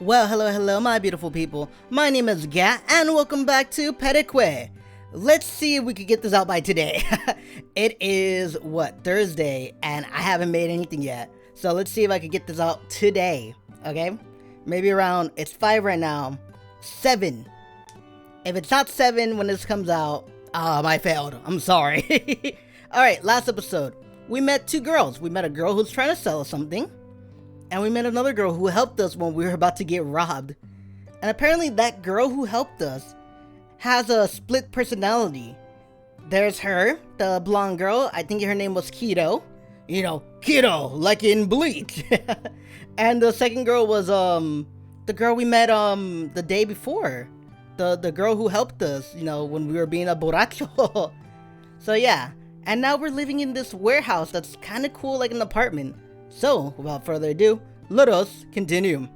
Well, hello, my beautiful people. My name is Gat, and welcome back to Parquet. Let's see if we could get this out by today. It is, Thursday, and I haven't made anything yet. So let's see if I can get this out today, okay? Maybe around, it's 5 right now, 7. If it's not 7 when this comes out, I failed. I'm sorry. Alright, last episode, we met two girls. We met a girl who's trying to sell us something. And we met another girl who helped us when we were about to get robbed. And apparently that girl who helped us has a split personality. There's her, the blonde girl. I think her name was Kido. You know, Kido, like in Bleach. And the second girl was, the girl we met, the day before. The girl who helped us, you know, when we were being a borracho. So yeah. And now we're living in this warehouse that's kind of cool, like an apartment. So, without further ado, let us continue.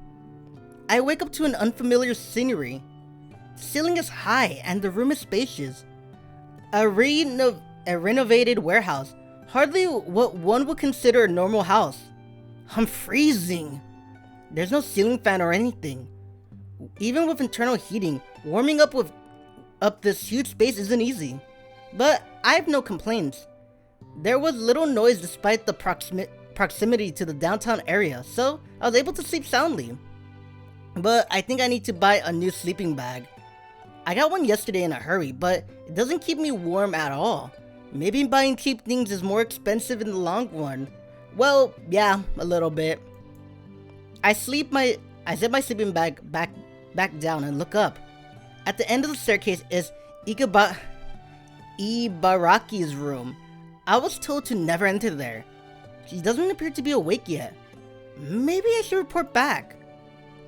I wake up to an unfamiliar scenery. The ceiling is high and the room is spacious. A renovated warehouse, hardly what one would consider a normal house. I'm freezing. There's no ceiling fan or anything. Even with internal heating, warming up this huge space isn't easy. But I have no complaints. There was little noise despite the proximity to the downtown area, so I was able to sleep soundly. But I think I need to buy a new sleeping bag. I got one yesterday in a hurry, but it doesn't keep me warm at all. Maybe buying cheap things is more expensive in the long run. Well, yeah, a little bit. I set my sleeping bag back down and look up. At the end of the staircase is Ibaraki's room. I was told to never enter there. She doesn't appear to be awake yet. Maybe I should report back.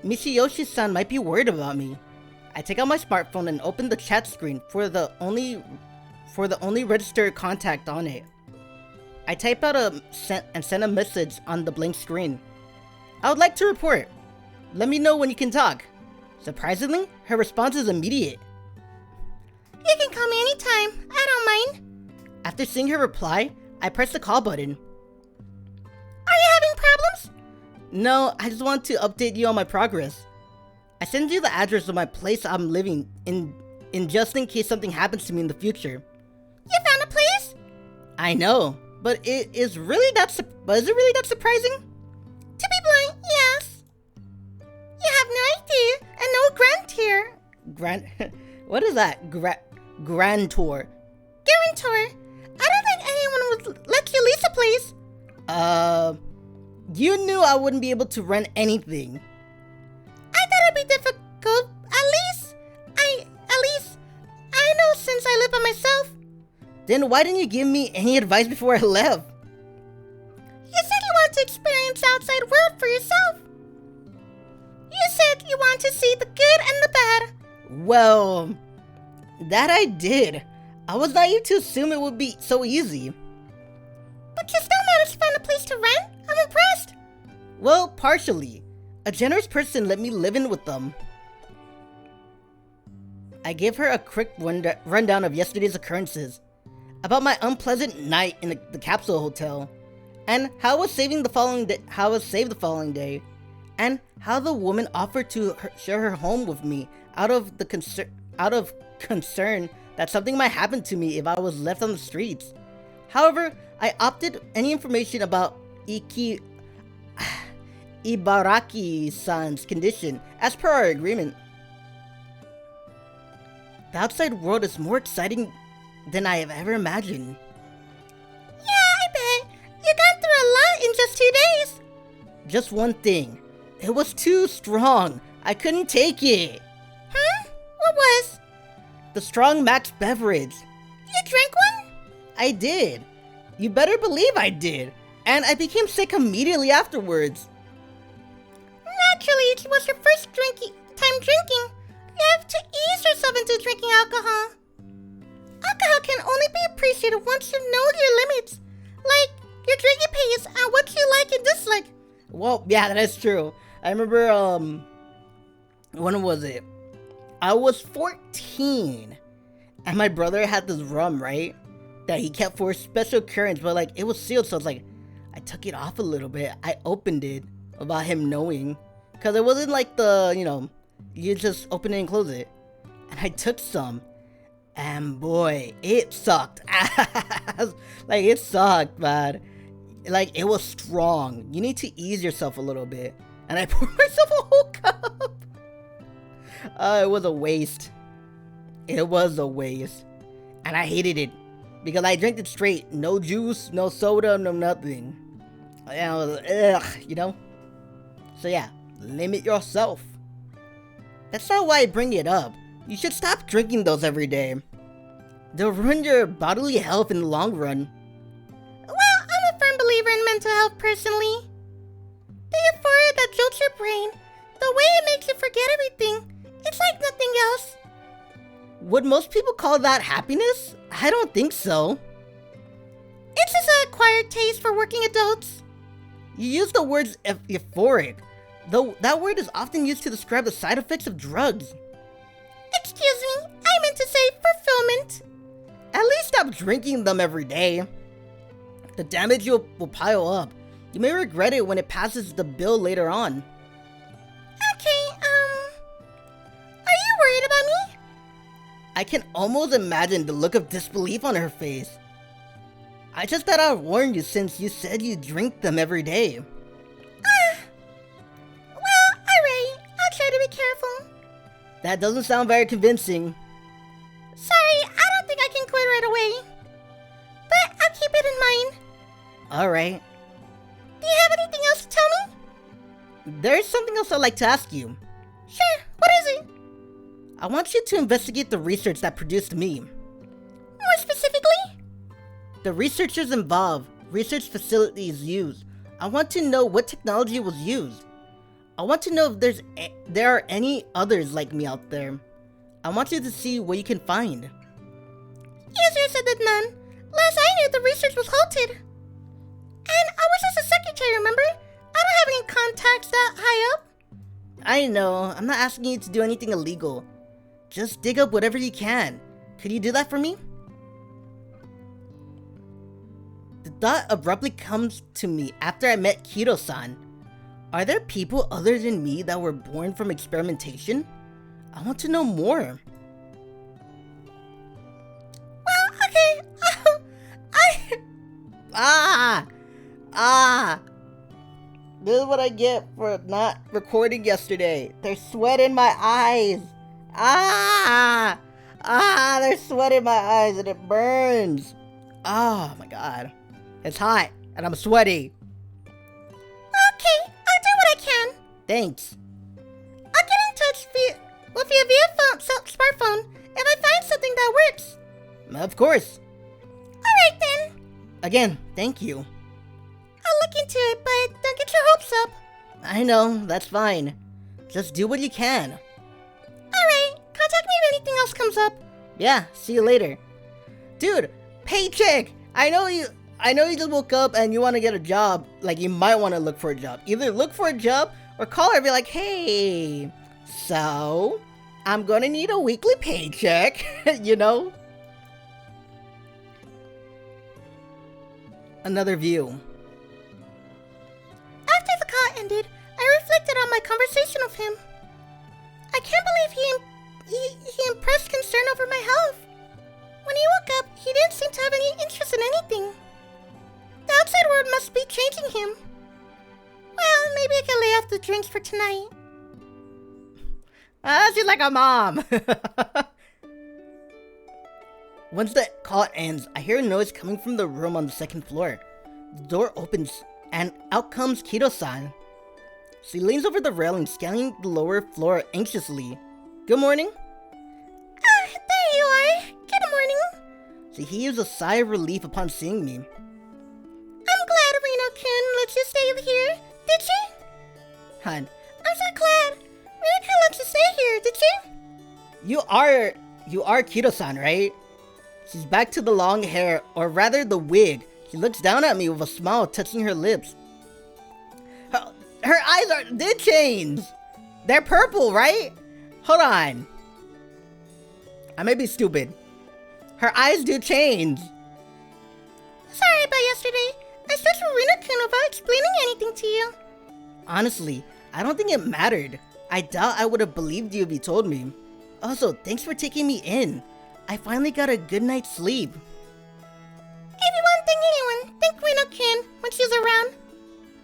Michiyoshi-san might be worried about me. I take out my smartphone and open the chat screen for the only registered contact on it. I type out and send a message on the blank screen. I would like to report. Let me know when you can talk. Surprisingly, her response is immediate. You can call me anytime. I don't mind. After seeing her reply, I press the call button. Are you having problems? No, I just want to update you on my progress. I send you the address of my place I'm living in just in case something happens to me in the future. You found a place? I know, but is it really that surprising? To be blunt, yes. You have no idea, and no grantor. What is that? Grantor. Guarantor. I don't think anyone would let you lease a place. You knew I wouldn't be able to rent anything. I thought it'd be difficult. At least, I know since I live by myself. Then why didn't you give me any advice before I left? You said you want to experience the outside world for yourself. You said you want to see the good and the bad. Well, that I did. I was naive to assume it would be so easy. But you still managed to find a place to rent? I'm impressed. Well, partially. A generous person let me live in with them. I gave her a quick rundown of yesterday's occurrences, about my unpleasant night in the capsule hotel, and how I was saved the following day, and how the woman offered to share her home with me out of concern that something might happen to me if I was left on the streets. However, I opted any information about Ibaraki-san's condition as per our agreement. The outside world is more exciting than I have ever imagined. Yeah, I bet. You got through a lot in just 2 days. Just one thing. It was too strong. I couldn't take it. Huh? What was? The strong max beverage. You drank one? I did. You better believe I did. And I became sick immediately afterwards. Naturally, it was your first time drinking. You have to ease yourself into drinking alcohol. Alcohol can only be appreciated once you know your limits. Like your drinking pace and what you like and dislike. Well, yeah, that is true. I remember, when was it? I was 14. And my brother had this rum, right? That he kept for a special occurrence, but like it was sealed, so it's like I took it off a little bit. I opened it without him knowing. Because it wasn't like the, you just open it and close it. And I took some. And boy, it sucked ass. Like, it sucked, man. Like, it was strong. You need to ease yourself a little bit. And I poured myself a whole cup. It was a waste. It was a waste. And I hated it. Because I drank it straight. No juice, no soda, no nothing. And I was, ugh, So yeah, limit yourself. That's not why I bring it up. You should stop drinking those every day. They'll ruin your bodily health in the long run. Well, I'm a firm believer in mental health personally. The euphoria that jolts your brain, the way it makes you forget everything, it's like nothing else. Would most people call that happiness? I don't think so. It's just an acquired taste for working adults. You use the words euphoric, though that word is often used to describe the side effects of drugs. Excuse me, I meant to say fulfillment. At least stop drinking them every day. The damage will pile up. You may regret it when it passes the bill later on. Okay, are you worried about me? I can almost imagine the look of disbelief on her face. I just thought I'd warn you since you said you drink them every day. Well, alright, I'll try to be careful. That doesn't sound very convincing. Sorry, I don't think I can quit right away. But I'll keep it in mind. Alright. Do you have anything else to tell me? There's something else I'd like to ask you. Sure, what is it? I want you to investigate the research that produced me. More specifically? The researchers involved, research facilities used. I want to know what technology was used. I want to know if there are any others like me out there. I want you to see what you can find. Easier said than done. Last I knew, the research was halted. And I was just a secretary, remember? I don't have any contacts that high up. I know, I'm not asking you to do anything illegal. Just dig up whatever you can. Could you do that for me? The thought abruptly comes to me after I met Kido-san. Are there people other than me that were born from experimentation? I want to know more. Well, okay. This is what I get for not recording yesterday. There's sweat in my eyes. There's sweat in my eyes and it burns. Oh my god. It's hot and I'm sweaty. Okay, I'll do what I can. Thanks. I'll get in touch with you via smartphone if I find something that works. Of course. Alright then. Again, thank you. I'll look into it, but don't get your hopes up. I know, that's fine. Just do what you can. Alright, contact me if anything else comes up. Yeah, see you later. Dude, paycheck! I know you just woke up and you want to get a job. Like, you might want to look for a job. Either look for a job or call her and be like, hey, so I'm gonna need a weekly paycheck, Another view. After the call ended, I reflected on my conversation with him. I can't believe he impressed concern over my health. When he woke up, he didn't seem to have any interest in anything. The outside world must be changing him. Well, maybe I can lay off the drinks for tonight. She's like a mom. Once the call ends, I hear a noise coming from the room on the second floor. The door opens, and out comes Kido-san. She leans over the railing, scanning the lower floor anxiously. Good morning. There you are. Good morning. She heaves a sigh of relief upon seeing me. I'm glad Rino-kun let you stay here. Did she? Hun. I'm so glad. Rino-kun let you stay here, did you? You are Kido-san, right? She's back to the long hair, or rather the wig. She looks down at me with a smile touching her lips. Her eyes did change. They're purple, right? Hold on. I may be stupid. Her eyes do change. Sorry about yesterday. I searched for Rino-kun without explaining anything to you. Honestly, I don't think it mattered. I doubt I would have believed you if you told me. Also, thanks for taking me in. I finally got a good night's sleep. Everyone thank anyone. Thank NekoNyan when she's around.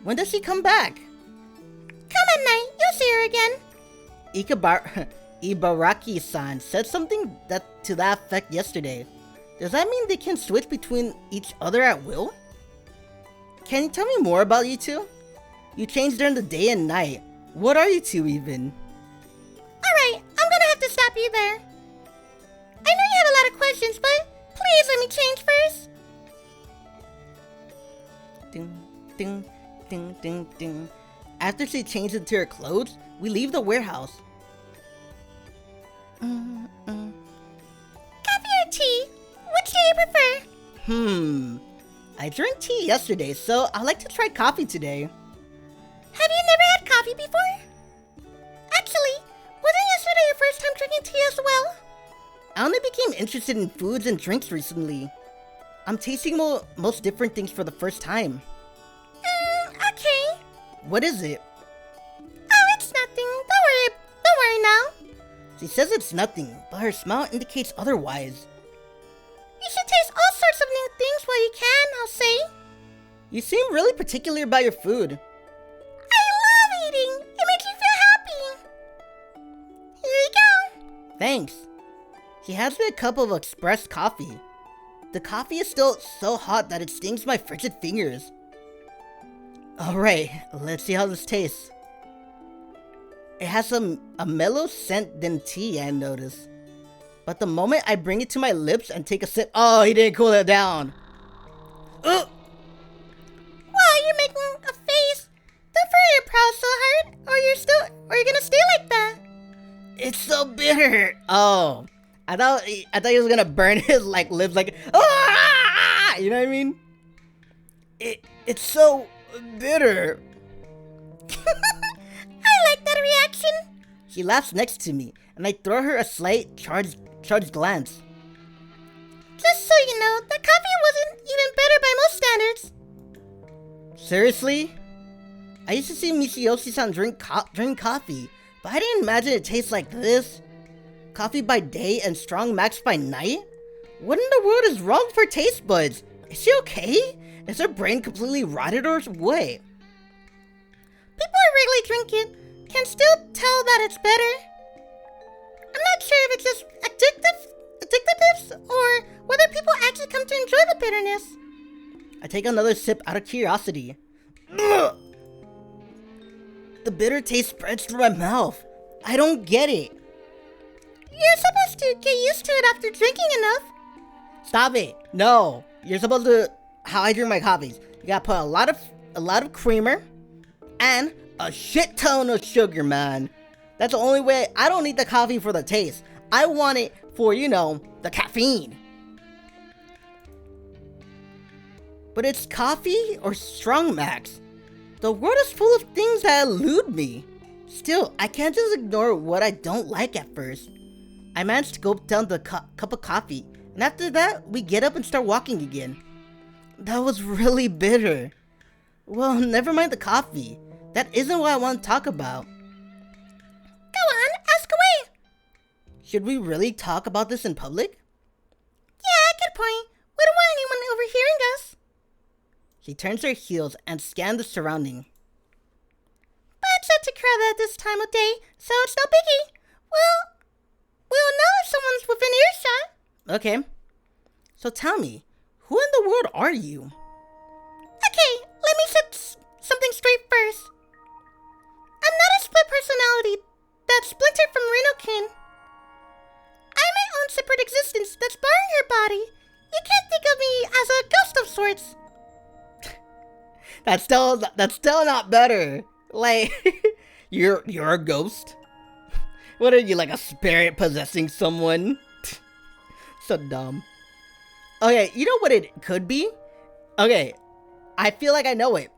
When does she come back? Come at night, you'll see her again. Ibaraki-san said something to that effect yesterday. Does that mean they can switch between each other at will? Can you tell me more about you two? You change during the day and night. What are you two even? Alright, I'm gonna have to stop you there. I know you have a lot of questions, but please let me change first. Ding, ding, ding, ding, ding. After she changed into her clothes, we leave the warehouse. Coffee or tea? Which do you prefer? I drank tea yesterday, so I'd like to try coffee today. Have you never had coffee before? Actually, wasn't yesterday your first time drinking tea as well? I only became interested in foods and drinks recently. I'm tasting most different things for the first time. Okay. What is it? Oh, it's nothing. Don't worry now. She says it's nothing, but her smile indicates otherwise. You should taste all sorts of new things while you can, I'll say. You seem really particular about your food. I love eating. It makes you feel happy. Here you go. Thanks. She hands me a cup of express coffee. The coffee is still so hot that it stings my frigid fingers. Alright, let's see how this tastes. It has a mellow scent than tea, I noticed. But the moment I bring it to my lips and take a sip, oh, he didn't cool it down. Ugh! Wow, you're making a face. Don't furrow your brows so hard, or you're gonna stay like that. It's so bitter. Oh, I thought he was gonna burn his lips like, ah! You know what I mean? It's so bitter. I like that reaction. She laughs next to me, and I throw her a slight charged glance. Just so you know, the coffee wasn't even better by most standards. Seriously? I used to see Michiyoshi-san drink coffee, but I didn't imagine it tastes like this. Coffee by day and strong max by night? What in the world is wrong with her taste buds? Is she okay? Is her brain completely rotted or what? People who regularly drink it can still tell that it's better. I'm not sure if it's just addictiveness or whether people actually come to enjoy the bitterness. I take another sip out of curiosity. Ugh! The bitter taste spreads through my mouth. I don't get it. You're supposed to get used to it after drinking enough. Stop it. No. You're supposed to, how I drink my coffees. You gotta put a lot of creamer and a shit ton of sugar, man. That's the only way. I don't need the coffee for the taste. I want it for, the caffeine. But it's coffee or strong max. The world is full of things that elude me. Still, I can't just ignore what I don't like at first. I managed to gulp down the cup of coffee, and after that, we get up and start walking again. That was really bitter. Well, never mind the coffee. That isn't what I want to talk about. Go on, ask away. Should we really talk about this in public? Yeah, good point. We don't want anyone overhearing us. She turns her heels and scans the surrounding. But it's such a crowd at this time of day, so it's no biggie. We'll know if someone's within earshot. Okay. So tell me, who in the world are you? Okay, let me set something straight first. I'm not a split personality that's splintered from Rino-kun. I'm my own separate existence that's borrowing her body. You can't think of me as a ghost of sorts. That's still not better. Like, you're a ghost? What are you, like a spirit possessing someone? So dumb. Okay, you know what it could be? Okay, I feel like I know it.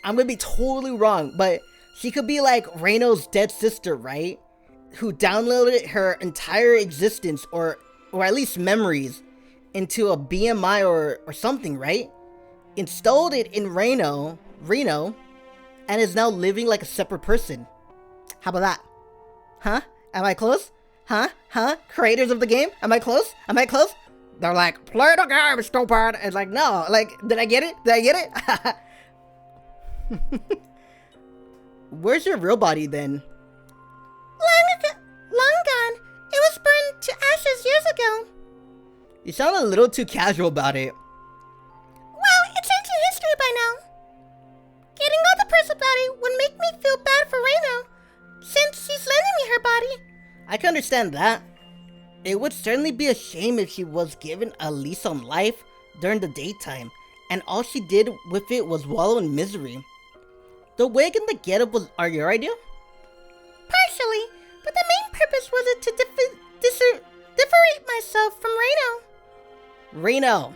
I'm gonna be totally wrong, but she could be like Reno's dead sister, right? Who downloaded her entire existence, or at least memories, into a BMI or something, right? Installed it in Reno, and is now living like a separate person. How about that? Huh? Am I close? Huh? Creators of the game? Am I close? They're like, play the game, stupid. It's like, no, like, did I get it? Where's your real body then? Long gone. It was burned to ashes years ago. You sound a little too casual about it. Well, it's ancient history by now. Getting all the press about it would make me feel bad for Rino, since she's lending me her body. I can understand that. It would certainly be a shame if she was given a lease on life during the daytime, and all she did with it was wallow in misery. The wig and the getup are your idea? Partially, but the main purpose was it to differentiate myself from Rino. Rino.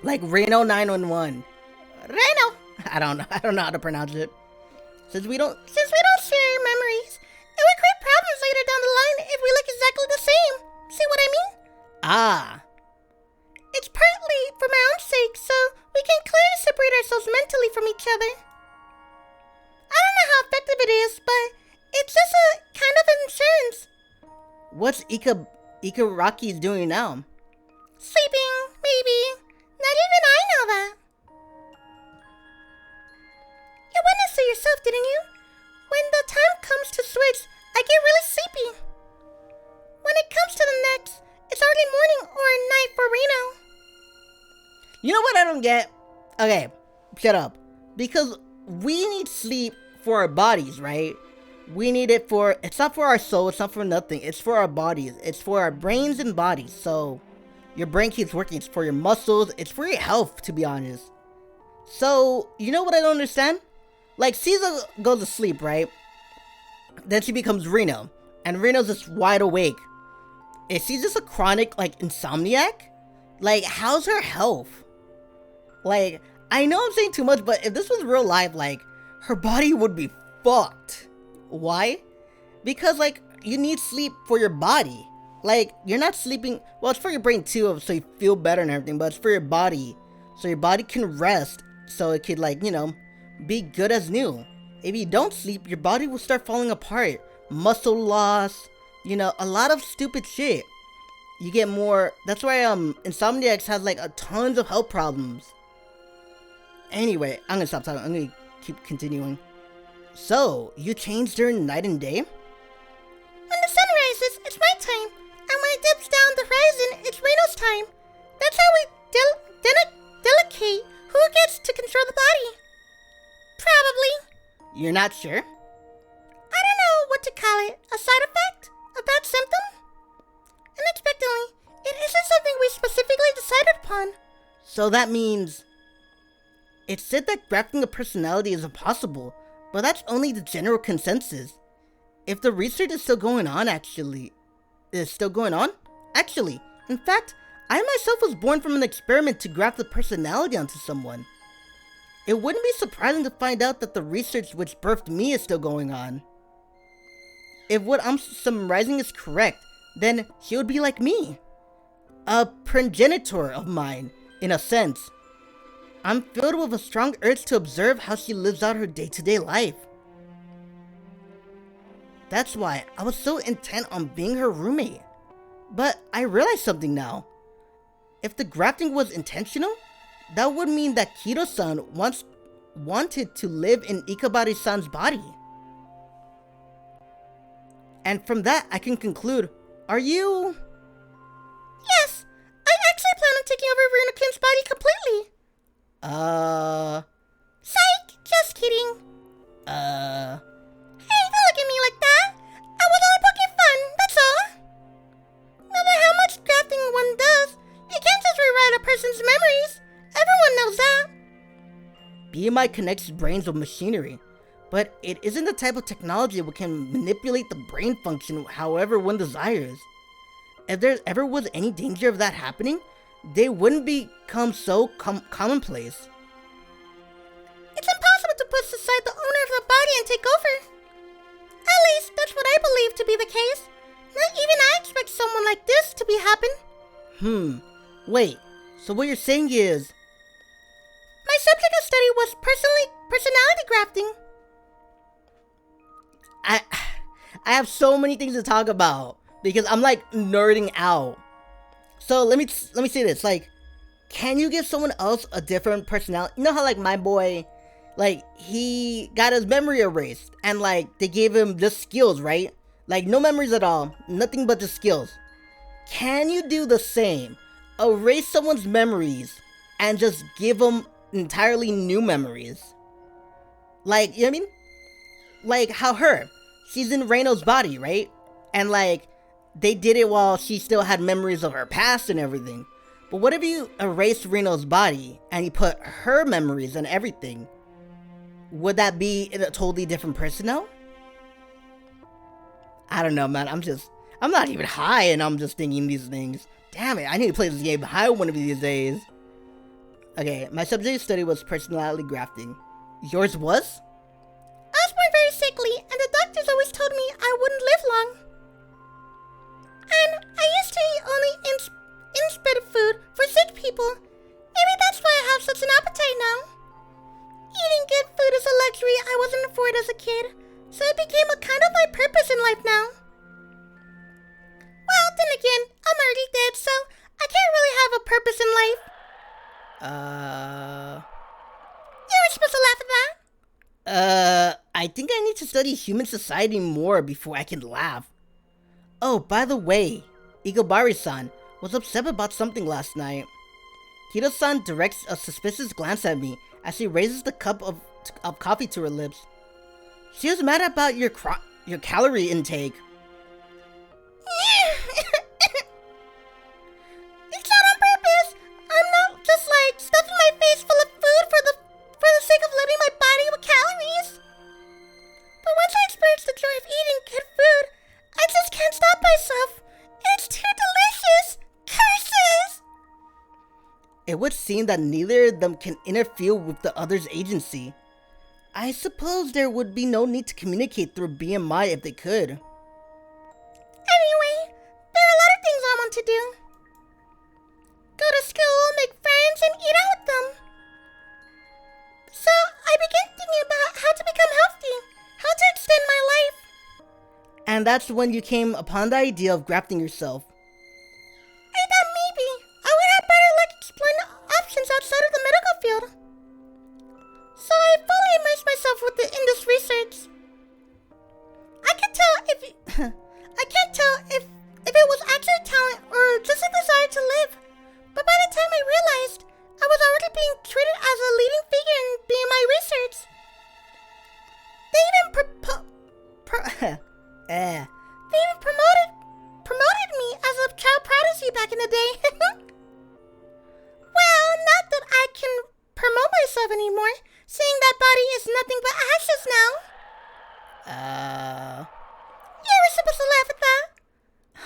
Like Reno 911. Rino. I don't know how to pronounce it. Since we don't share memories, it would create problems later down the line if we look exactly the same. See what I mean? Ah. It's partly for my own sake, so we can clearly separate ourselves mentally from each other. I don't know how effective it is, but it's just a kind of insurance. What's Ibaraki doing now? Sleeping, maybe. Not even I know that. You witnessed it yourself, didn't you? When the time comes to switch, I get really sleepy. When it comes to the next, it's early morning or night for Rino. You know what I don't get? Okay, shut up. Because we need sleep for our bodies, right? We need it for, it's not for our soul, it's not for nothing. It's for our bodies. It's for our brains and bodies. So your brain keeps working. It's for your muscles. It's for your health, to be honest. So, you know what I don't understand? Like, Caesar goes to sleep, right? Then she becomes Reno. And Reno's just wide awake. Is she just a chronic, like, insomniac? Like, how's her health? Like, I know I'm saying too much, but if this was real life, like, her body would be fucked. Why? Because, like, you need sleep for your body. Like, you're not sleeping, well, it's for your brain too, so you feel better and everything, but it's for your body. So your body can rest, so it could, like, you know, be good as new. If you don't sleep, your body will start falling apart. Muscle loss, you know, a lot of stupid shit. You get more, that's why, insomniacs has, like, tons of health problems. Anyway, I'm gonna stop talking, I'm gonna keep continuing. So, you change during night and day? When the sun rises, it's my time. And when it dips down the horizon, it's Reno's time. That's how we delegate who gets to control the body. Probably. You're not sure? I don't know what to call it. A side effect? A bad symptom? Unexpectedly, it isn't something we specifically decided upon. So that means... It's said that grafting a personality is impossible, but that's only the general consensus. If the research is still going on, Actually, in fact, I myself was born from an experiment to graft a personality onto someone. It wouldn't be surprising to find out that the research which birthed me is still going on. If what I'm summarizing is correct, then she would be like me. A progenitor of mine, in a sense. I'm filled with a strong urge to observe how she lives out her day-to-day life. That's why I was so intent on being her roommate. But I realize something now. If the grafting was intentional, that would mean that Kido-san once wanted to live in Ikabari-san's body. And from that, I can conclude, are you... Yes, I actually plan on taking over Rino-kun's body completely. Psych, just kidding. Hey, don't look at me like that. I was only poking fun, that's all. No matter how much grafting one does, you can't just rewrite a person's memories. Everyone knows that. BMI connects brains with machinery, but it isn't the type of technology that can manipulate the brain function however one desires. If there ever was any danger of that happening, they wouldn't become so commonplace. It's impossible to push aside the owner of the body and take over. At least, that's what I believe to be the case. Not even I expect someone like this to be happen. Wait, so what you're saying is... My subject of study was personally personality grafting. I have so many things to talk about because I'm like nerding out. So let me say this, like, can you give someone else a different personality? You know how like my boy, like he got his memory erased and like they gave him just skills, right? Like no memories at all, nothing but the skills. Can you do the same? Erase someone's memories and just give them entirely new memories. Like, you know what I mean? Like how she's in Rino's body, right? And like they did it while she still had memories of her past and everything. But what if you erased Rino's body and you put her memories and everything? Would that be a totally different person now? I don't know, man. I'm not even high and I'm just thinking these things. Damn it, I need to play this game high one of these days. Okay, my subject of study was personality grafting. Yours was? I was born very sickly, and the doctors always told me I wouldn't live long. And I used to eat only insipid food for sick people. Maybe that's why I have such an appetite now. Eating good food is a luxury I wasn't afforded as a kid, so it became a kind of my purpose in life now. Well, then again, I'm already dead, so I can't really have a purpose in life. You were supposed to laugh at that. I think I need to study human society more before I can laugh. Oh, by the way, Igobari-san was upset about something last night. Kido-san directs a suspicious glance at me as she raises the cup of coffee to her lips. She was mad about your calorie intake. It's not on purpose. I'm not just like stuffing my face full of food for the sake of loading my body with calories. But once I experience the joy of eating good food, I just can't stop myself. It's too delicious. Curses! It would seem that neither of them can interfere with the other's agency. I suppose there would be no need to communicate through BMI if they could. Anyway, there are a lot of things I want to do. Go to school, make friends, and eat out with them. So I began thinking about how to become healthy, how to extend my life. And that's when you came upon the idea of grafting yourself. I thought maybe I would have better luck exploring options outside of the medical field. So I fully immersed myself in this research. I can't tell if it was actually talent or just a desire to live. But by the time I realized, I was already being treated as a leading figure in BMI research. They even promoted me as a child prodigy back in the day. Well, not that I can promote myself anymore, seeing that body is nothing but ashes now. You were supposed to laugh at that.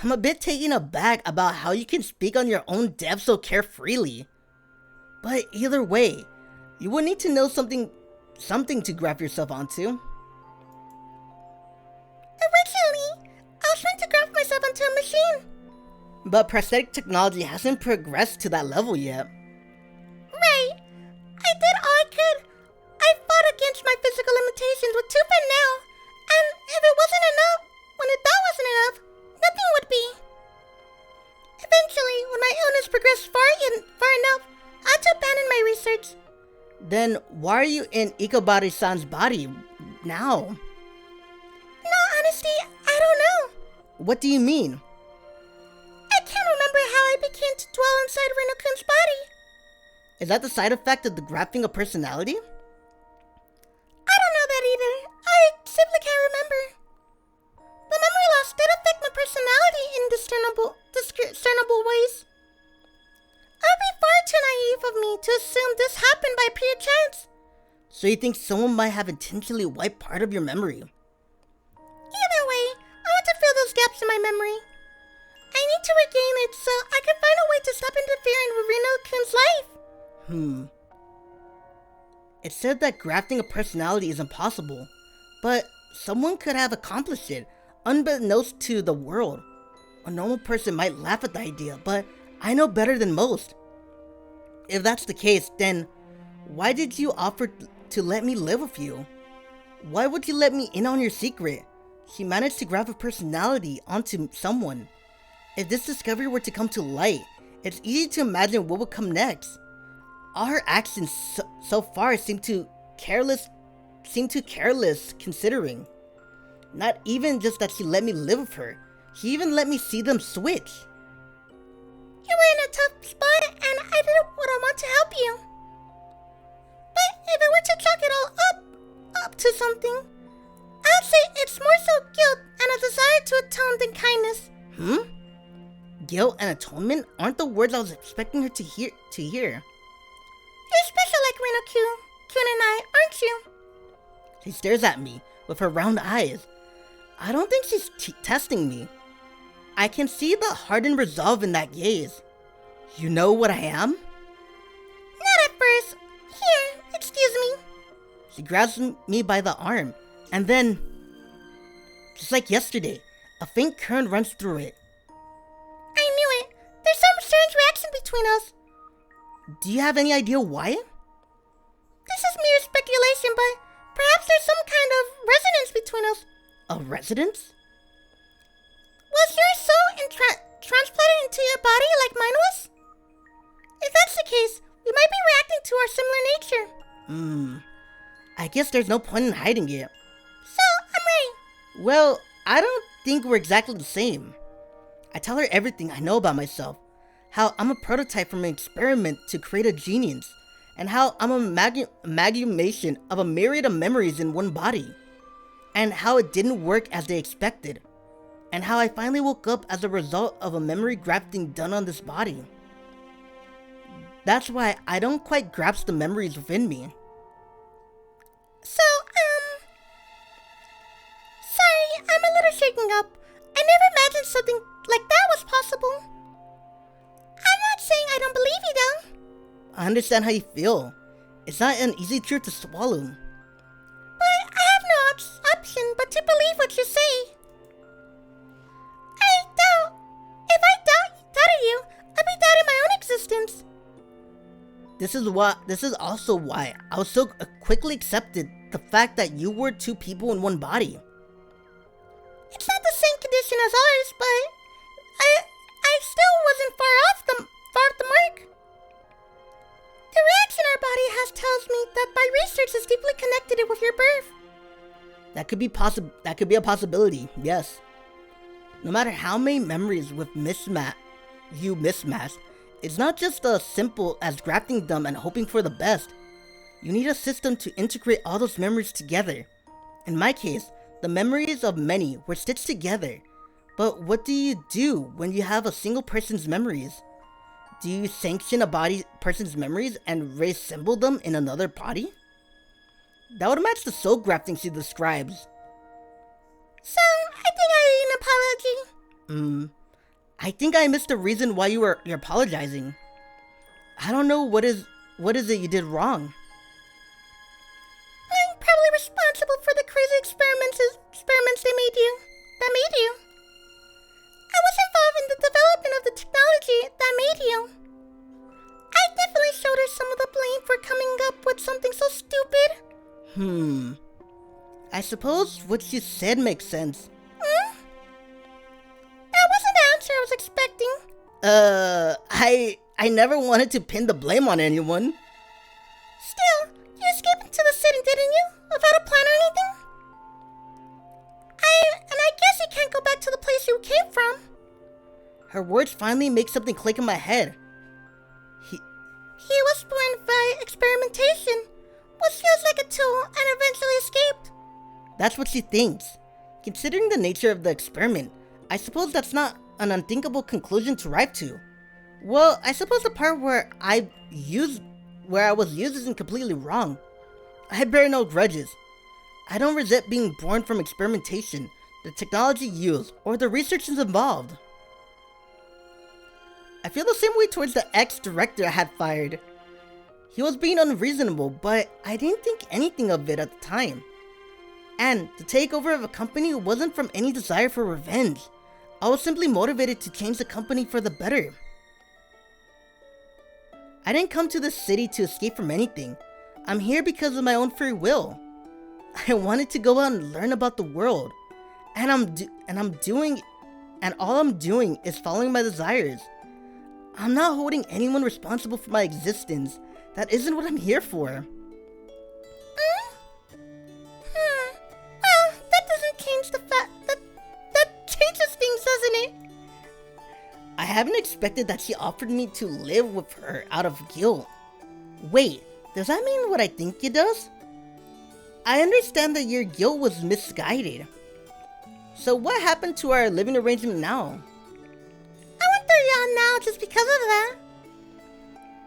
I'm a bit taken aback about how you can speak on your own depth so carefreely. But either way, you would need to know something to graft yourself onto. Originally, I was trying to graft myself onto a machine. But prosthetic technology hasn't progressed to that level yet. Right. I did all I could. I fought against my physical limitations with tooth and nail. And if it wasn't enough, when that wasn't enough, nothing would be. Eventually, when my illness progressed far enough, I had to abandon my research. Then why are you in Ikobari-san's body now? No, honestly, I don't know. What do you mean? I can't remember how I began to dwell inside Rino-kun's body. Is that the side effect of the grafting of personality? I don't know that either. I simply can't remember. The memory loss did affect my personality in discernible ways. It would be far too naive of me to assume this happened by pure chance. So you think someone might have intentionally wiped part of your memory? Either way, I want to fill those gaps in my memory. I need to regain it so I can find a way to stop interfering with Rino-kun's life. It said that grafting a personality is impossible, but someone could have accomplished it, unbeknownst to the world. A normal person might laugh at the idea, but I know better than most. If that's the case, then why did you offer to let me live with you. Why would you let me in on your secret? She managed to grab a personality onto someone. If this discovery were to come to light, it's easy to imagine what would come next. All her actions so far seem too careless considering. Not even just that she let me live with her, she even let me see them switch. You were in a tough spot and I did what I want to help you. But if I were to chalk it all up to something, I would say it's more so guilt and a desire to atone than kindness. Guilt and atonement aren't the words I was expecting her to hear. You're special like Rino-kun and I, aren't you? She stares at me with her round eyes. I don't think she's testing me. I can see the hardened resolve in that gaze. You know what I am? Not at first. Here, excuse me. She grabs me by the arm, and then, just like yesterday, a faint current runs through it. I knew it. There's some strange reaction between us. Do you have any idea why? This is mere speculation, but perhaps there's some kind of resonance between us. A resonance? Was your soul transplanted into your body like mine was? If that's the case, we might be reacting to our similar nature. I guess there's no point in hiding it. So, I'm right. Well, I don't think we're exactly the same. I tell her everything I know about myself. How I'm a prototype from an experiment to create a genius. And how I'm an amalgamation of a myriad of memories in one body. And how it didn't work as they expected. And how I finally woke up as a result of a memory grafting done on this body. That's why I don't quite grasp the memories within me. So, sorry, I'm a little shaken up. I never imagined something like that was possible. I'm not saying I don't believe you though. I understand how you feel. It's not an easy truth to swallow. But I have no option but to believe what you say. If I doubted you, I'd be doubting my own existence. This is also why I was so quickly accepted the fact that you were two people in one body. It's not the same condition as ours, but I still wasn't far off the mark. The reaction our body has tells me that my research is deeply connected with your birth. That could be a possibility, yes. No matter how many memories with you mismatch, it's not just as simple as grafting them and hoping for the best. You need a system to integrate all those memories together. In my case, the memories of many were stitched together. But what do you do when you have a single person's memories? Do you sanction a person's memories and reassemble them in another body? That would match the soul grafting she describes. So, I think I need an apology. I think I missed the reason why you're apologizing. I don't know what is it you did wrong. I'm probably responsible for the crazy experiments that made you. I was involved in the development of the technology that made you. I definitely showed her some of the blame for coming up with something so stupid. I suppose what you said makes sense. That wasn't the answer I was expecting. I never wanted to pin the blame on anyone. Still, you escaped into the city, didn't you? Without a plan or anything? I guess you can't go back to the place you came from. Her words finally make something click in my head. He was born by experimentation, which feels like a tool, and eventually escaped. That's what she thinks. Considering the nature of the experiment, I suppose that's not an unthinkable conclusion to arrive to. Well, I suppose the part where I was used isn't completely wrong. I bear no grudges. I don't resent being born from experimentation, the technology used, or the researchers involved. I feel the same way towards the ex-director I had fired. He was being unreasonable, but I didn't think anything of it at the time. And the takeover of a company wasn't from any desire for revenge. I was simply motivated to change the company for the better. I didn't come to this city to escape from anything. I'm here because of my own free will. I wanted to go out and learn about the world. And all I'm doing is following my desires. I'm not holding anyone responsible for my existence. That isn't what I'm here for. Well, that doesn't change the fact that changes things, doesn't it? I haven't expected that she offered me to live with her out of guilt. Wait, does that mean what I think it does? I understand that your guilt was misguided. So what happened to our living arrangement now? I went through y'all now just because of that.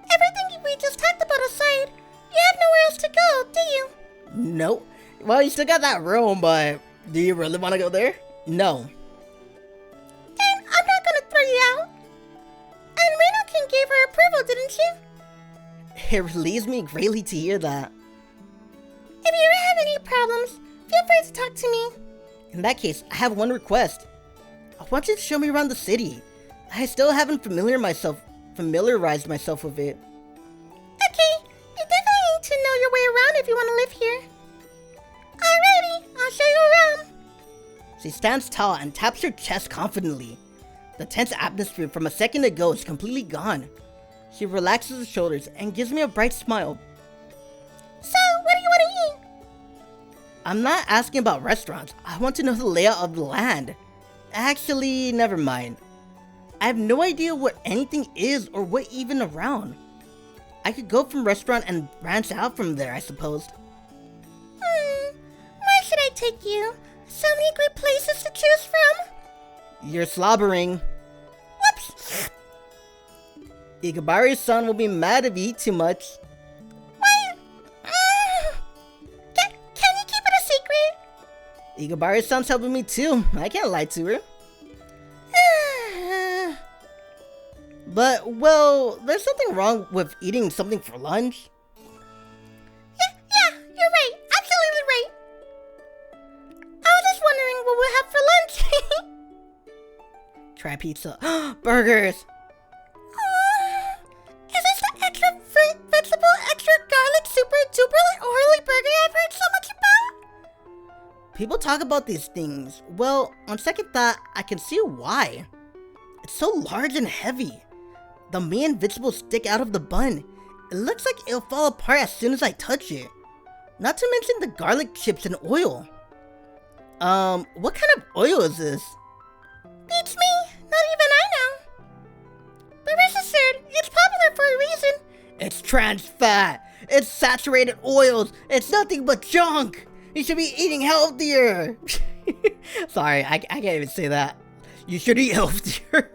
Everything we just talked about aside, you have nowhere else to go, do you? Nope. Well, you still got that room, but do you really want to go there? No. Then I'm not gonna throw you out. And Rino gave her approval, didn't she? It relieves me greatly to hear that. If you ever have any problems, feel free to talk to me. In that case, I have one request. I want you to show me around the city. I still haven't familiarized myself with it. Okay, you definitely need to know your way around if you want to live here. Alrighty, I'll show you around. She stands tall and taps her chest confidently. The tense atmosphere from a second ago is completely gone. She relaxes her shoulders and gives me a bright smile. So, what do you want to eat? I'm not asking about restaurants. I want to know the layout of the land. Actually, never mind. I have no idea what anything is or what even around. I could go from restaurant and branch out from there, I suppose. Where should I take you? So many great places to choose from. You're slobbering. Whoops. Ikabari's son will be mad if you eat too much. Wait. Can you keep it a secret? Ikabari's son's helping me too. I can't lie to her. But, well, there's something wrong with eating something for lunch. Yeah, you're right. Absolutely right. I was just wondering what we'll have for lunch. Try pizza. Burgers! Is this the extra fruit, vegetable, extra garlic, super duper oily burger I've heard so much about? People talk about these things. Well, on second thought, I can see why. It's so large and heavy. The main vegetables stick out of the bun. It looks like it'll fall apart as soon as I touch it. Not to mention the garlic chips and oil. What kind of oil is this? Beats me. Not even I know. But rest assured, it's popular for a reason. It's trans fat. It's saturated oils. It's nothing but junk. You should be eating healthier. Sorry, I can't even say that. You should eat healthier.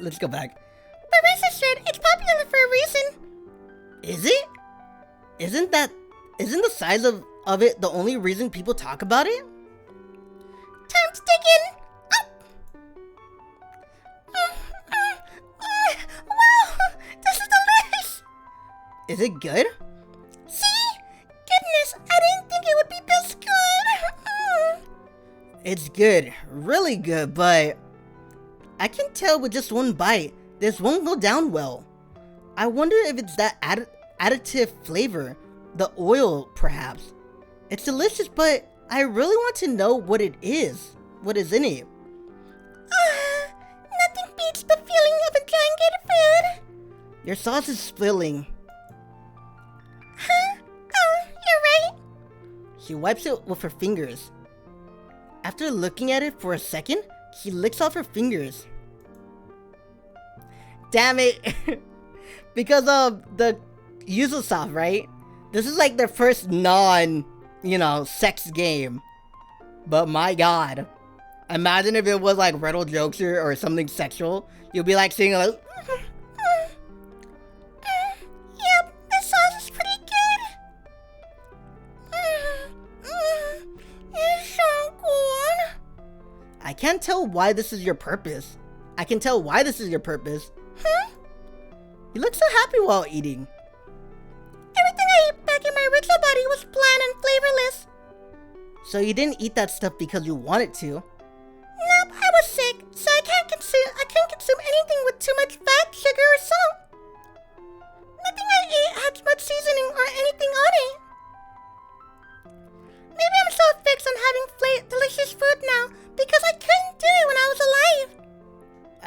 Let's go back. But rest assured, it's popular for a reason. Is it? Isn't the size of it the only reason people talk about it? Time to dig in. Wow, this is delicious. Is it good? See? Goodness, I didn't think it would be this good. It's good, really good, but I can tell with just one bite, this won't go down well. I wonder if it's that additive flavor, the oil perhaps. It's delicious, but I really want to know what it is. What is in it? Nothing beats the feeling of enjoying good food. Your sauce is spilling. Huh? Oh, you're right. She wipes it with her fingers. After looking at it for a second, she licks off her fingers. Damn it. Because of the YuzuSoft, right? This is like their first sex game. But my god. Imagine if it was like riddle jokes or something sexual. You'll be like singing like... Yep, this sauce is pretty good. It's so good. I can't tell why this is your purpose. I can tell why this is your purpose. Huh? You look so happy while eating. Everything I ate back in my original body was bland and flavorless. So you didn't eat that stuff because you wanted to? Nope, I was sick, so I can't consume anything with too much fat, sugar, or salt. Nothing I ate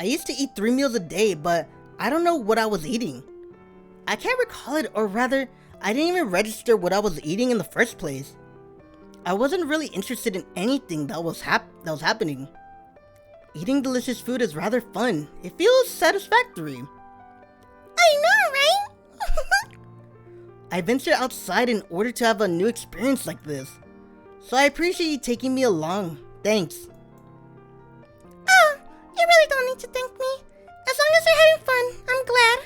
I used to eat 3 meals a day, but I don't know what I was eating. I can't recall it, or rather, I didn't even register what I was eating in the first place. I wasn't really interested in anything that was happening. Eating delicious food is rather fun. It feels satisfactory. I know, right? I ventured outside in order to have a new experience like this. So I appreciate you taking me along. Thanks. Oh, you really don't need to thank me. As long as you're having fun, I'm glad.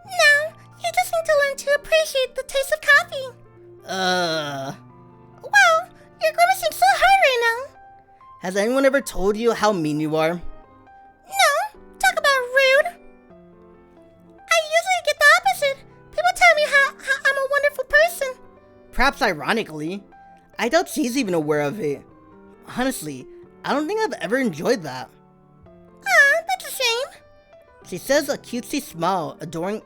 Now, you just need to learn to appreciate the taste of coffee. Wow, you're grimacing so hard right now. Has anyone ever told you how mean you are? No, talk about rude. I usually get the opposite. People tell me how I'm a wonderful person. Perhaps ironically. I doubt she's even aware of it. Honestly, I don't think I've ever enjoyed that. Ah, that's a shame. She says a cutesy smile adorning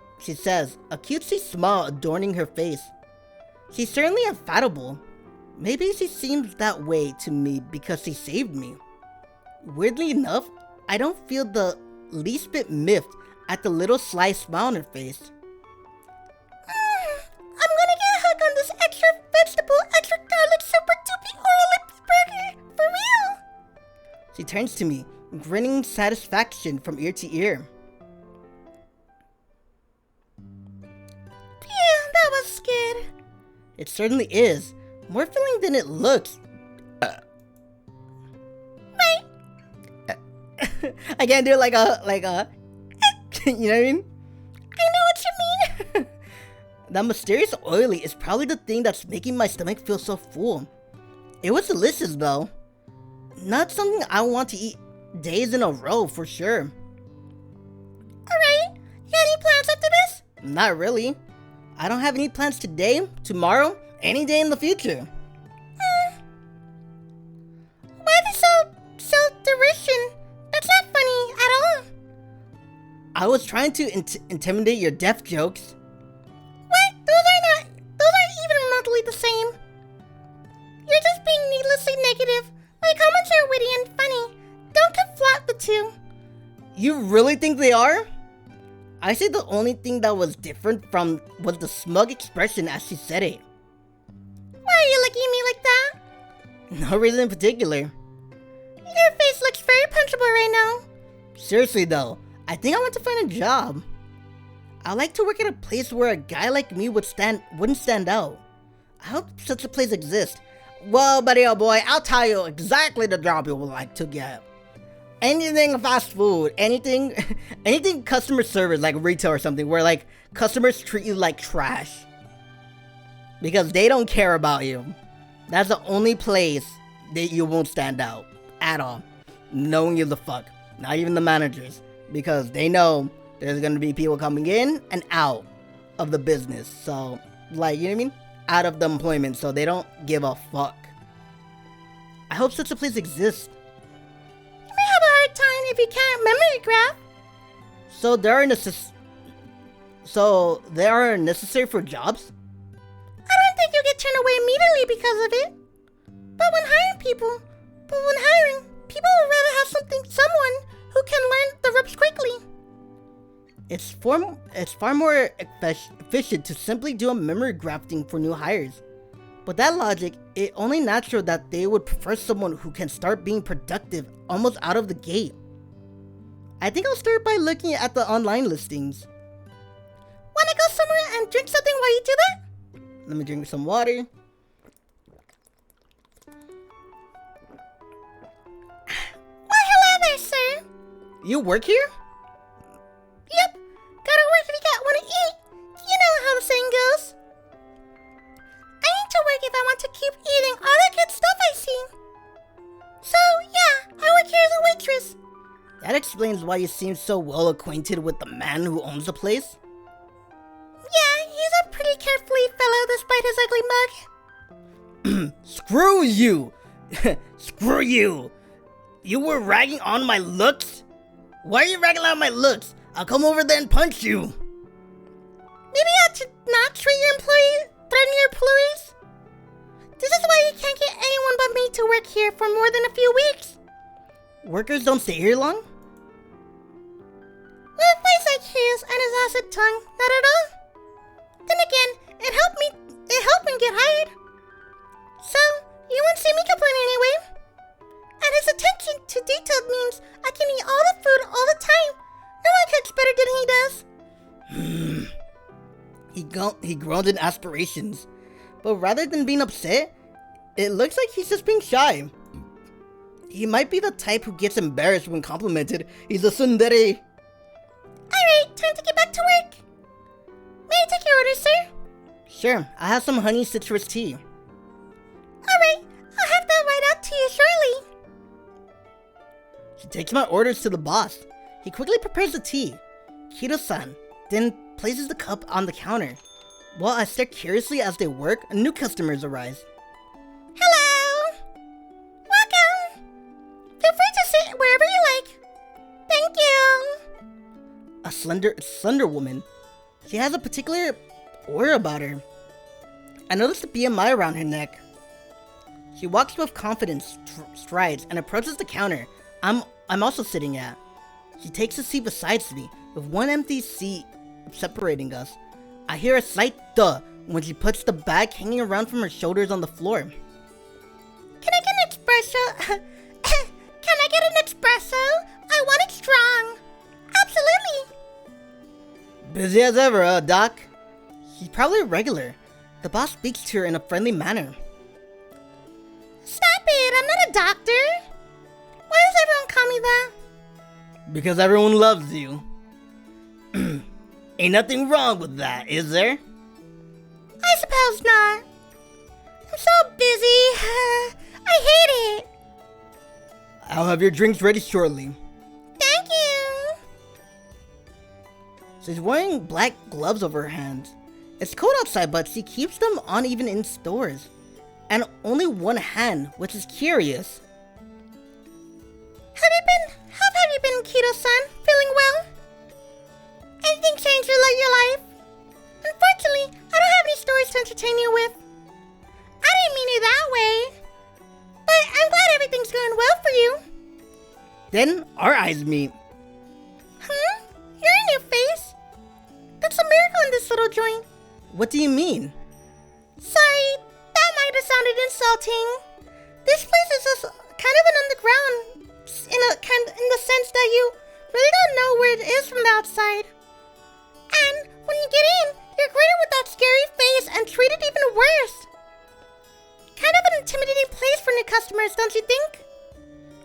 her face. She's certainly unfathomable. Maybe she seems that way to me because she saved me. Weirdly enough, I don't feel the least bit miffed at the little sly smile on her face. I'm gonna get a hug on this extra vegetable, extra garlic, super duper oily burger. For real. She turns to me, grinning satisfaction from ear to ear. Yeah, that was good. It certainly is. More filling than it looks. Right. I can't do it like a, you know what I mean? I know what you mean. That mysterious oily is probably the thing that's making my stomach feel so full. It was delicious though. Not something I want to eat days in a row for sure. Alright, you got any plans after this? Not really. I don't have any plans today, tomorrow, any day in the future. Why are they so derision? That's not funny at all. I was trying to intimidate your deaf jokes. What? Those aren't even remotely the same. You're just being needlessly negative. My comments are witty and funny. Don't conflate the two. You really think they are? I said the only thing that was different was the smug expression as she said it. Why are you looking at me like that? No reason in particular. Your face looks very punchable right now. Seriously though, I think I want to find a job. I like to work at a place where a guy like me wouldn't stand out. I hope such a place exists. Well, buddy, oh boy, I'll tell you exactly the job you would like to get. Anything fast food, anything customer service, like retail or something, where like customers treat you like trash. Because they don't care about you. That's the only place that you won't stand out at all. No one gives a fuck. Not even the managers. Because they know there's gonna be people coming in and out of the business. So, like, you know what I mean? Out of the employment, so they don't give a fuck. I hope such a place exists. You may have a hard time if you can't memory graph. So they are necessary for jobs? I don't think you'll get turned away immediately because of it. But when hiring people would rather have someone who can learn the ropes quickly. It's far more efficient to simply do a memory grafting for new hires. With that logic, it's only natural that they would prefer someone who can start being productive almost out of the gate. I think I'll start by looking at the online listings. Wanna go somewhere and drink something while you do that? Let me drink some water. Why, hello there, sir. You work here? Yep. Gotta work if you wanna eat. You know how the saying goes. I need to work if I want to keep eating all the good stuff I see. So, yeah, I work here as a waitress. That explains why you seem so well acquainted with the man who owns the place. Yeah, he's a pretty carefree fellow despite his ugly mug. Screw you! Screw you! You were ragging on my looks? Why are you ragging on my looks? I'll come over there and punch you. Maybe you ought to not threaten your employees? This is why you can't get anyone but me to work here for more than a few weeks. Workers don't stay here long? With a face like his and his acid tongue, not at all. Then again, it helped me get hired. So, you won't see me complain anyway. And his attention to detail means I can eat all the food all the time. No one cooks better than he does. He groaned in aspirations. But rather than being upset, it looks like he's just being shy. He might be the type who gets embarrassed when complimented. He's a tsundere. Alright, time to get back to work. May I take your order, sir? Sure, I have some honey citrus tea. Alright, I'll have that right out to you shortly. She takes my orders to the boss. He quickly prepares the tea. Kido-san then places the cup on the counter. While I stare curiously as they work, new customers arise. Hello! Welcome! Feel free to sit wherever you like. Thank you! A slender woman. She has a particular aura about her. I noticed the BMI around her neck. She walks with confidence, strides, and approaches the counter I'm also sitting at. She takes a seat beside me, with one empty seat separating us. I hear a slight duh when she puts the bag hanging around from her shoulders on the floor. Can I get an espresso? Can I get an espresso? I want it strong. Absolutely. Busy as ever, Doc? She's probably a regular. The boss speaks to her in a friendly manner. Stop it, I'm not a doctor. Why does everyone call me that? Because everyone loves you. Ain't nothing wrong with that, is there? I suppose not. I'm so busy. I hate it. I'll have your drinks ready shortly. Thank you. She's wearing black gloves over her hands. It's cold outside, but she keeps them on even in stores. And only one hand, which is curious. How have you been, Kido-san? Feeling well? Anything changed your life? Unfortunately, I don't have any stories to entertain you with. I didn't mean it that way. But I'm glad everything's going well for you. Then our eyes meet. You're in your face? That's a miracle in this little joint. What do you mean? Sorry, that might have sounded insulting. This place is just kind of an underground in the sense that you really don't know where it is from the outside. And when you get in, you're greeted with that scary face and treated even worse. Kind of an intimidating place for new customers, don't you think?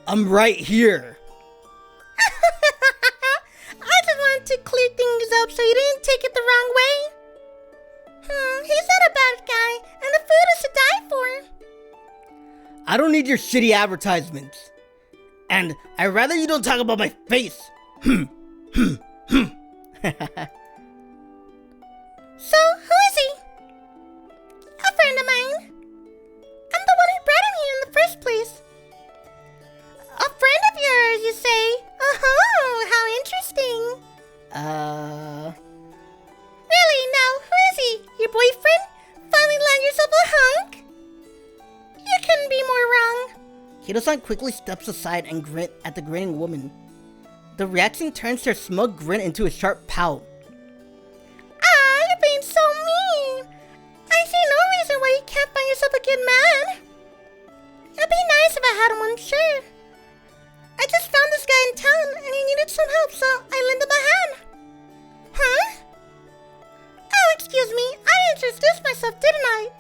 I'm right here. I just wanted to clear things up so you didn't take it the wrong way. He's not a bad guy, and the food is to die for. I don't need your shitty advertisements. And I'd rather you don't talk about my face. So, who is he? A friend of mine. I'm the one who brought him here in the first place. A friend of yours, you say? Oh, how interesting. Really, now, who is he? Your boyfriend? Finally land yourself a hunk? You couldn't be more wrong. Kido-san quickly steps aside and grins at the grinning woman. The reaction turns her smug grin into a sharp pout. Ah, you're being so mean. I see no reason why you can't find yourself a good man. It'd be nice if I had one, sure. I just found this guy in town and he needed some help, so I lent him a hand. Huh? Oh, excuse me. I introduced myself, didn't I?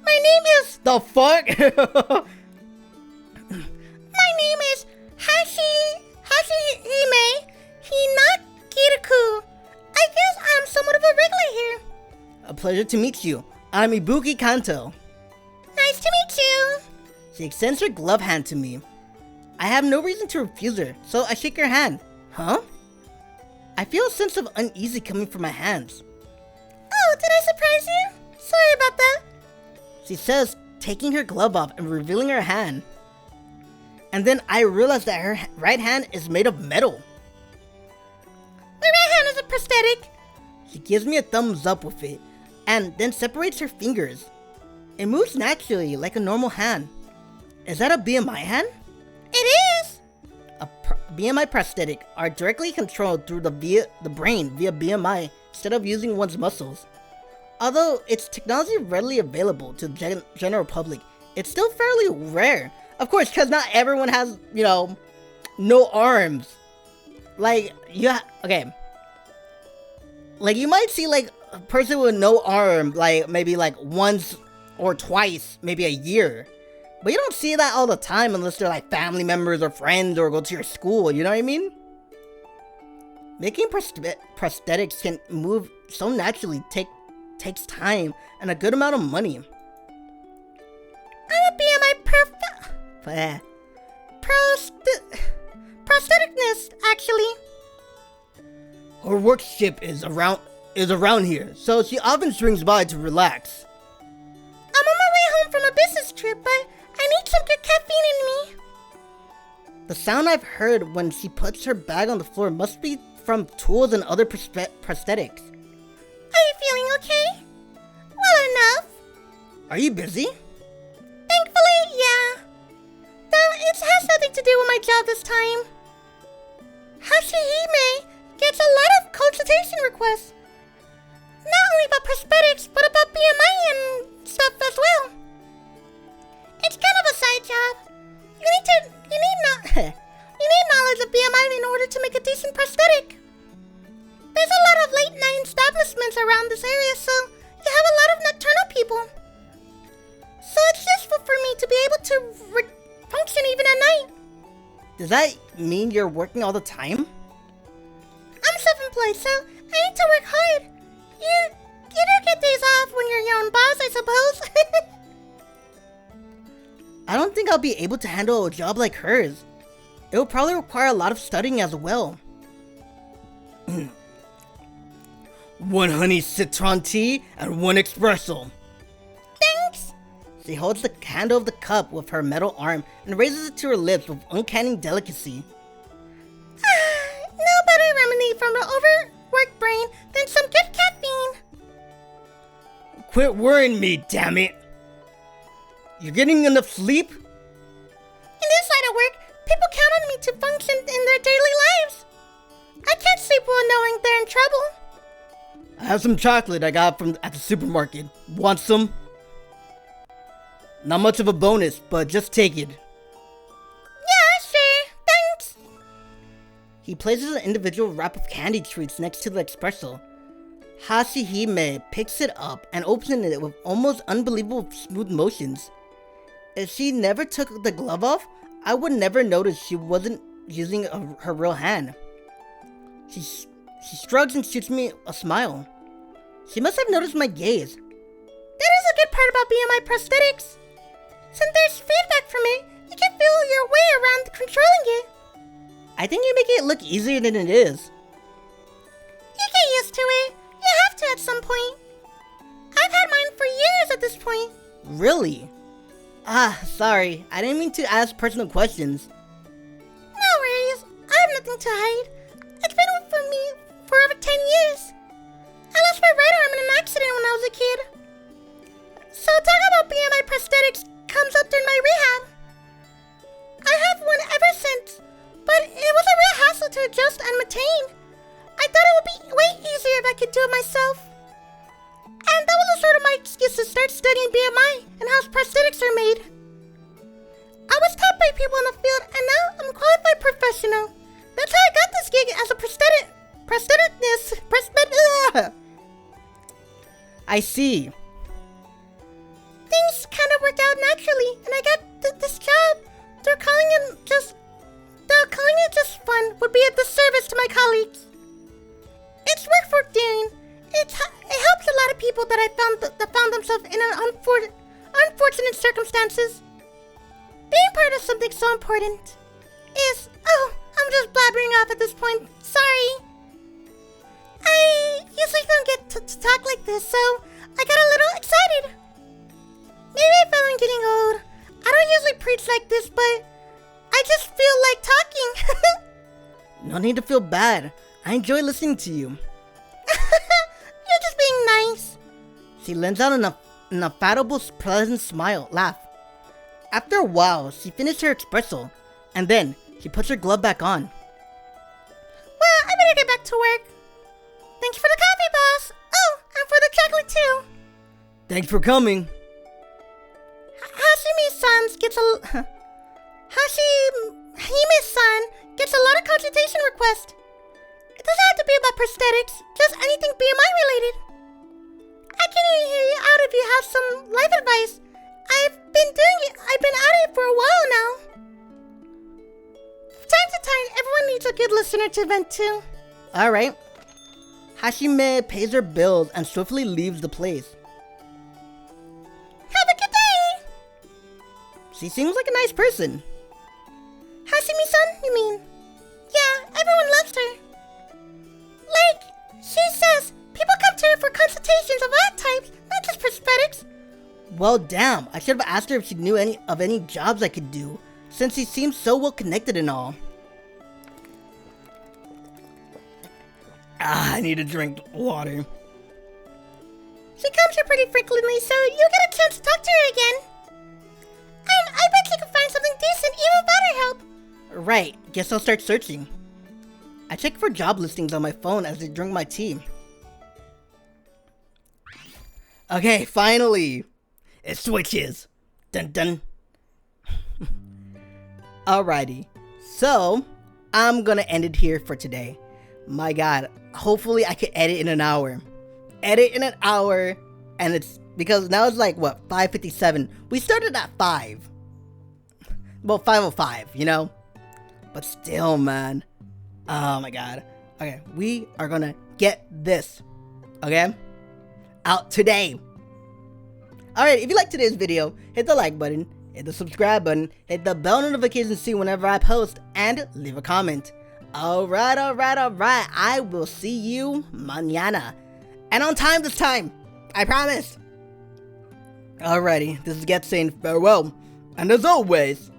My name is... The fuck? My name is Hashihime Hinakiriku. I guess I'm somewhat of a regular here. A pleasure to meet you. I'm Ibuki Kanto. Nice to meet you. She extends her glove hand to me. I have no reason to refuse her, so I shake her hand. Huh? I feel a sense of uneasy coming from my hands. Oh, did I surprise you? Sorry about that. She says, taking her glove off and revealing her hand. And then I realize that her right hand is made of metal. My right hand is a prosthetic. She gives me a thumbs up with it, and then separates her fingers. It moves naturally like a normal hand. Is that a BMI hand? It is. BMI prosthetic are directly controlled through the brain via BMI instead of using one's muscles. Although its technology readily available to the general public, it's still fairly rare. Of course, because not everyone has, no arms. Like, okay. Like, you might see, like, a person with no arm, like, maybe, like, once or twice, maybe a year. But you don't see that all the time unless they're, like, family members or friends or go to your school, you know what I mean? Making prosthetics can move so naturally takes time and a good amount of money. I'm a BMI prostheticness, actually. Her workshop is around here, so she often swings by to relax. I'm on my way home from a business trip, but I need some good caffeine in me. The sound I've heard when she puts her bag on the floor must be from tools and other prosthetics. Are you feeling okay? Well enough. Are you busy? Thankfully, yeah. Though it has nothing to do with my job this time. Hashihime gets a lot of consultation requests. Not only about prosthetics, but about BMI and stuff as well. It's kind of a side job. You need knowledge of BMI in order to make a decent prosthetic. There's a lot of late night establishments around this area, so you have a lot of nocturnal people. So it's useful for me to be able to function even at night. Does that mean you're working all the time? I'm self-employed, so I need to work hard. You do get days off when you're your own boss, I suppose. I don't think I'll be able to handle a job like hers. It will probably require a lot of studying as well. 1 honey citron tea and 1 espresso. Thanks. She holds the handle of the cup with her metal arm and raises it to her lips with uncanny delicacy. No better remedy from an overworked brain than some good caffeine. Quit worrying me, damn it. You're getting enough sleep? In this line of work, people count on me to function in their daily lives. I can't sleep well knowing they're in trouble. I have some chocolate I got at the supermarket. Want some? Not much of a bonus, but just take it. Yeah, sure. Thanks. He places an individual wrap of candy treats next to the espresso. Hashihime picks it up and opens it with almost unbelievable smooth motions. If she never took the glove off, I would never notice she wasn't using her real hand. She shrugs and shoots me a smile. She must have noticed my gaze. That is a good part about BMI prosthetics. Since there's feedback from it, you can feel your way around controlling it. I think you make it look easier than it is. You get used to it. You have to at some point. I've had mine for years at this point. Really? Sorry. I didn't mean to ask personal questions. No worries. I have nothing to hide. It's been for me for over 10 years. I lost my right arm in an accident when I was a kid. So talking about BMI prosthetics comes up during my rehab. I have one ever since, but it was a real hassle to adjust and maintain. I thought it would be way easier if I could do it myself. And that was sort of my excuse to start studying BMI and how prosthetics are made. I was taught by people in the field, and now I'm a qualified professional. That's how I got this gig as a prostheticness. I see. Things kind of worked out naturally, and I got this job. They're calling it just fun would be a disservice to my colleagues. It's work for doing. It helps a lot of people that found themselves in unfortunate circumstances. Being part of something so important is... Oh, I'm just blabbering off at this point. Sorry. I usually don't get to talk like this, so I got a little excited. Maybe I feel I'm getting old. I don't usually preach like this, but I just feel like talking. No need to feel bad. I enjoy listening to you. You're just being nice. She lends out an affable, pleasant laugh. After a while, she finished her espresso, and then she puts her glove back on. back to work. Thanks for the coffee, boss. Oh, and for the chocolate too. Thanks for coming. Hashime-san gets a lot of consultation requests. It doesn't have to be about prosthetics, just anything BMI related. I can hear you out if you have some life advice. I've been at it for a while now. From time to time, everyone needs a good listener to vent to. Alright. Hashime pays her bills and swiftly leaves the place. Have a good day! She seems like a nice person. Hashime-san, you mean? Yeah, everyone loves her. Like, she says, people come to her for consultations of all types, not just prosthetics. Well, damn, I should have asked her if she knew any jobs I could do, since she seems so well connected and all. I need to drink water. She comes here pretty frequently, so you'll get a chance to talk to her again. And I bet you can find something decent even better help. Right, guess I'll start searching. I check for job listings on my phone as I drink my tea. Okay, finally! It switches! Dun dun! Alrighty, so I'm gonna end it here for today. My god, hopefully I can edit in an hour. Edit in an hour, and it's because now it's like what, 5:57. We started at 5. Well, 5:05, you know? But still, man. Oh my god. Okay, we are gonna get this, okay, out today. Alright, if you liked today's video, hit the like button, hit the subscribe button, hit the bell notification to see whenever I post, and leave a comment. Alright, I will see you mañana. And on time this time, I promise. Alrighty, this is Get saying farewell, and as always,